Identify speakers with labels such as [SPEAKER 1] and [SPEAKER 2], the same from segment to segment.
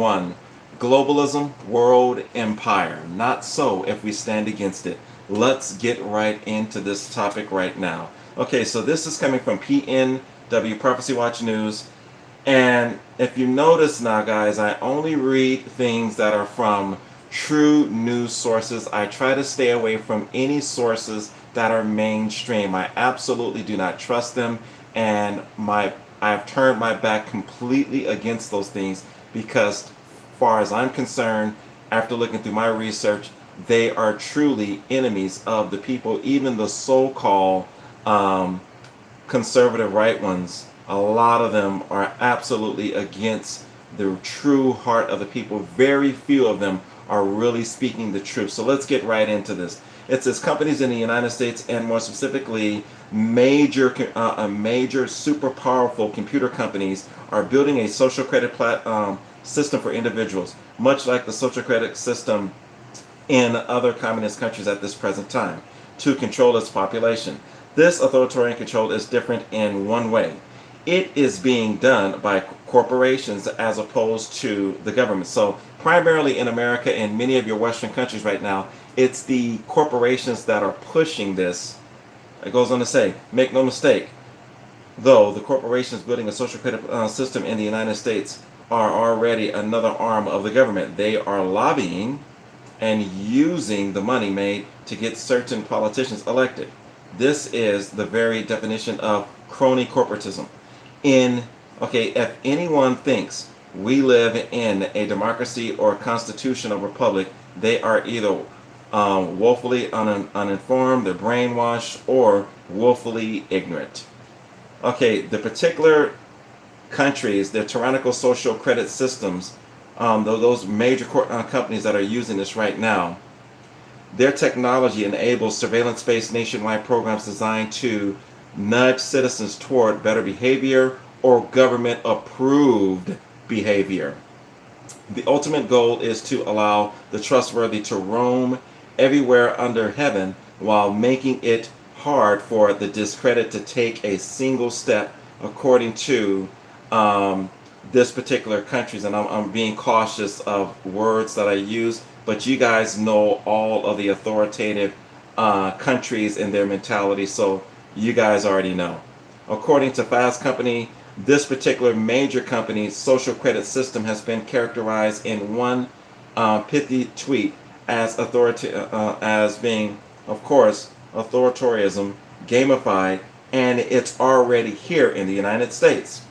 [SPEAKER 1] One, globalism, world empire. Not so if we stand against it. Let's get right into this topic right now. Okay, so this is coming from PNW Prophecy Watch News. And if you notice now, guys, I only read things that are from true news sources. I try to stay away from any sources that are mainstream. I absolutely do not trust them, and I've turned my back completely against those things because, as far as I'm concerned, after looking through my research, they are truly enemies of the people, even the so-called conservative right ones. A lot of them are absolutely against the true heart of the people. Very few of them are really speaking the truth. So let's get right into this. It says companies in the United States, and more specifically major super powerful computer companies, are building a social credit system for individuals, much like the social credit system in other communist countries at this present time, to control its population. This authoritarian control is different in one way. It is being done by corporations as opposed to the government. So primarily in America and many of your Western countries right now, it's the corporations that are pushing this. It goes on to say, make no mistake, though the corporations building a social credit system in the United States are already another arm of the government. They are lobbying and using the money made to get certain politicians elected. This is the very definition of crony corporatism. If anyone thinks we live in a democracy or constitutional republic, they are either woefully uninformed, they're brainwashed, or woefully ignorant. Okay, the particular countries, the tyrannical social credit systems, those major companies that are using this right now, their technology enables surveillance-based nationwide programs designed to nudge citizens toward better behavior or government-approved behavior. The ultimate goal is to allow the trustworthy to roam everywhere under heaven while making it hard for the discredited to take a single step, according to this particular countries. And I'm being cautious of words that I use, but you guys know all of the authoritative countries and their mentality, so you guys already know. According to Fast Company, this particular major company's social credit system has been characterized in one pithy tweet as being, of course, authoritarianism, gamified, and it's already here in the United States.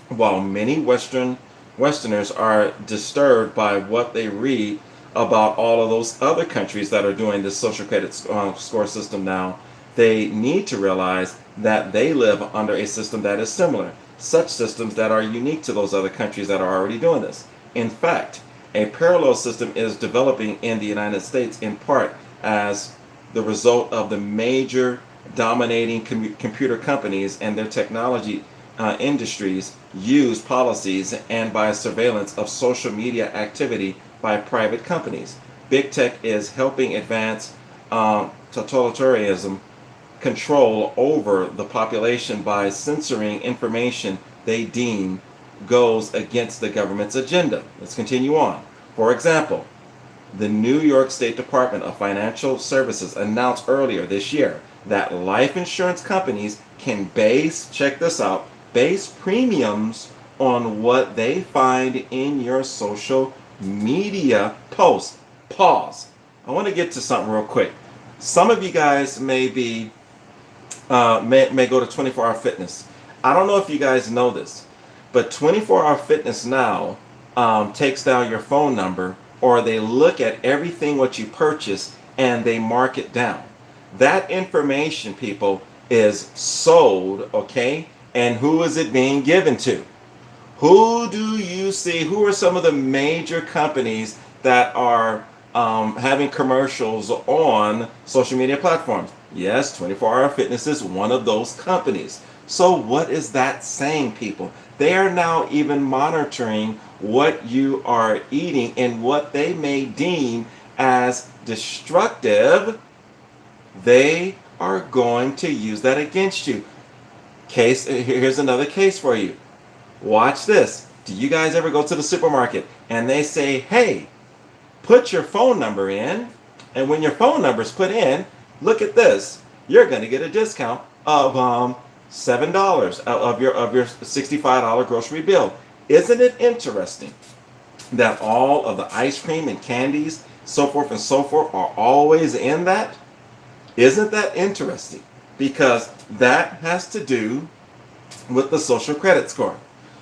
[SPEAKER 1] While many Westerners are disturbed by what they read about all of those other countries that are doing this social credit score system now, they need to realize that they live under a system that is similar, such systems that are unique to those other countries that are already doing this. In fact, a parallel system is developing in the United States, in part as the result of the major dominating computer companies and their technology industries use policies and by surveillance of social media activity by private companies. Big tech is helping advance totalitarianism control over the population by censoring information they deem goes against the government's agenda. Let's continue on. For example, the New York State Department of Financial Services announced earlier this year that life insurance companies can check this out, base premiums on what they find in your social media posts. Pause. I want to get to something real quick. Some of you guys may go to 24-hour fitness. I don't know if you guys know this, but 24-hour fitness now takes down your phone number, or they look at everything what you purchase and they mark it down. That information, people, is sold, okay? And who is it being given to? Who do you see? Who are some of the major companies that are having commercials on social media platforms? Yes, 24-hour fitness is one of those companies. So what is that saying, people? They are now even monitoring what you are eating and what they may deem as destructive. They are going to use that against you. Here's another case for you. Watch this. Do you guys ever go to the supermarket and they say, hey, put your phone number in, and when your phone number is put in, look at this, you're going to get a discount of $7 of your $65 grocery bill. Isn't it interesting that all of the ice cream and candies, so forth and so forth, are always in that? Isn't that interesting? Because that has to do with the social credit score.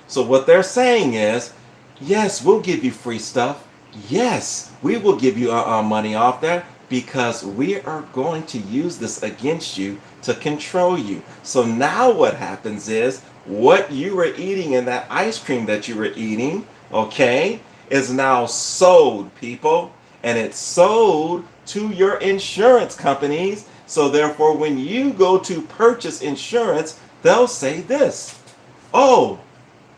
[SPEAKER 1] So what they're saying is, yes, we'll give you free stuff. Yes, we will give you money off there because we are going to use this against you to control you. So now what happens is what you were eating in that ice cream that you were eating, okay, is now sold, people. And it's sold to your insurance companies. So therefore, when you go to purchase insurance, they'll say this: oh,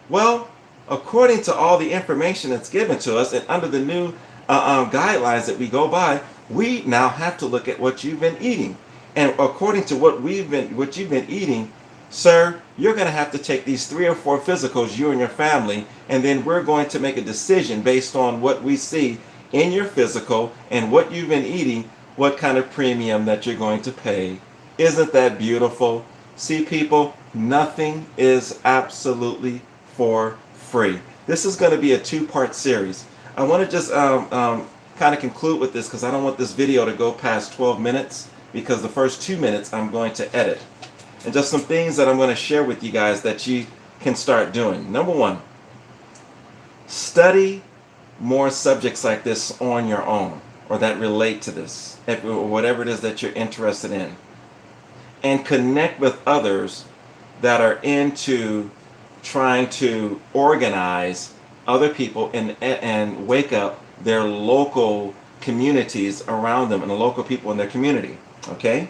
[SPEAKER 1] well, according to all the information that's given to us and under the new guidelines that we go by, we now have to look at what you've been eating. And according to what you've been eating, sir, you're going to have to take these 3 or 4 physicals, you and your family, and then we're going to make a decision based on what we see in your physical and what you've been eating, what kind of premium that you're going to pay. Isn't that beautiful? See, people, nothing is absolutely for free. This is going to be a 2-part series. I want to just kind of conclude with this because I don't want this video to go past 12 minutes because the first 2 minutes I'm going to edit. And just some things that I'm going to share with you guys that you can start doing. Number 1, study more subjects like this on your own or that relate to this, or whatever it is that you're interested in. And connect with others that are into trying to organize other people and wake up their local communities around them and the local people in their community. Okay?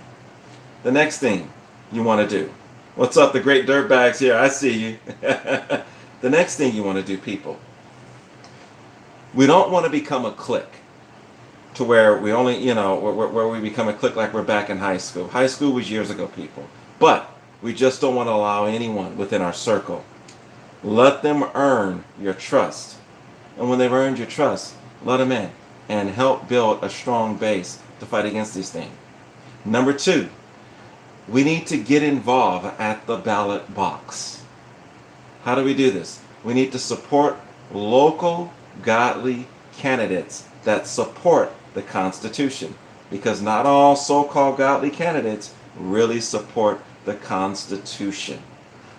[SPEAKER 1] The next thing you want to do. What's up, the great dirtbags here? I see you. The next thing you want to do, people. We don't want to become a clique to where we only, where we become a clique like we're back in high school. High school was years ago, people. But we just don't want to allow anyone within our circle. Let them earn your trust. And when they've earned your trust, let them in and help build a strong base to fight against these things. Number 2, we need to get involved at the ballot box. How do we do this? We need to support local godly candidates that support the Constitution, because not all so-called godly candidates really support the Constitution.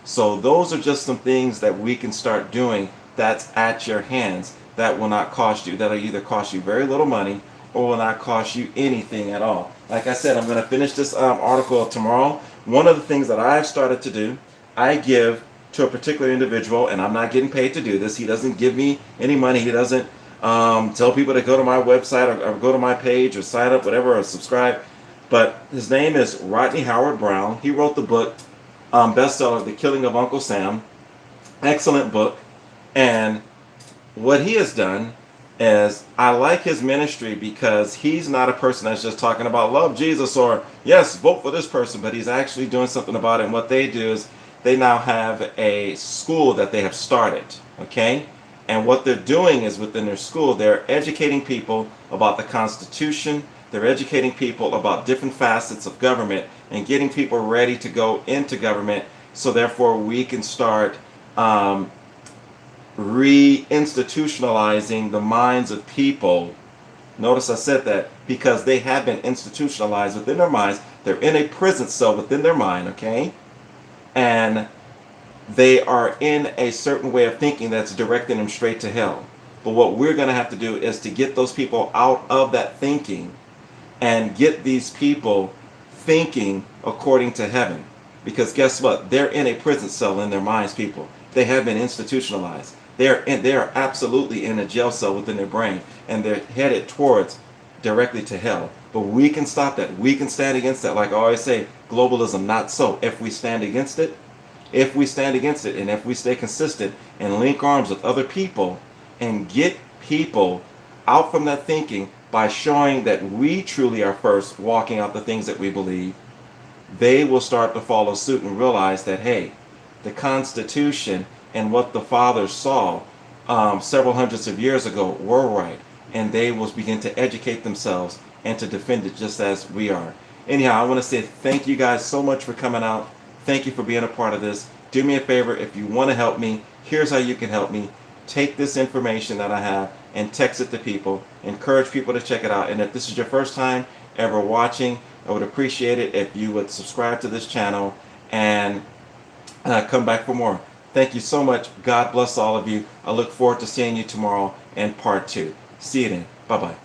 [SPEAKER 1] So those are just some things that we can start doing that's at your hands that will not cost you, that'll either cost you very little money or will not cost you anything at all. Like I said, I'm going to finish this article tomorrow. One of the things that I've started to do, I give to a particular individual, and I'm not getting paid to do this. He doesn't give me any money. He doesn't tell people to go to my website or go to my page or sign up, whatever, or subscribe. But his name is Rodney Howard Brown. He wrote the book, bestseller, The Killing of Uncle Sam. Excellent book. And what he has done is, I like his ministry because he's not a person that's just talking about love Jesus or yes, vote for this person, but he's actually doing something about it. And what they do is they now have a school that they have started, okay? And what they're doing is within their school, they're educating people about the Constitution. They're educating people about different facets of government and getting people ready to go into government. So therefore we can start re-institutionalizing the minds of people. Notice I said that because they have been institutionalized within their minds. They're in a prison cell within their mind, okay? And they are in a certain way of thinking that's directing them straight to hell. But what we're going to have to do is to get those people out of that thinking and get these people thinking according to heaven. Because guess what? They're in a prison cell in their minds, people. They have been institutionalized. They are absolutely in a jail cell within their brain, and they're headed towards directly to hell. But we can stop that. We can stand against that. Like I always say, globalism, not so. If we stand against it, and if we stay consistent and link arms with other people and get people out from that thinking by showing that we truly are first walking out the things that we believe, they will start to follow suit and realize that, hey, the Constitution and what the fathers saw several hundreds of years ago were right, and they will begin to educate themselves and to defend it just as we are. Anyhow, I want to say thank you guys so much for coming out. Thank you for being a part of this. Do me a favor, if you want to help me, here's how you can help me. Take this information that I have and text it to people. Encourage people to check it out. And if this is your first time ever watching, I would appreciate it if you would subscribe to this channel and come back for more. Thank you so much. God bless all of you. I look forward to seeing you tomorrow in part 2. See you then. Bye-bye.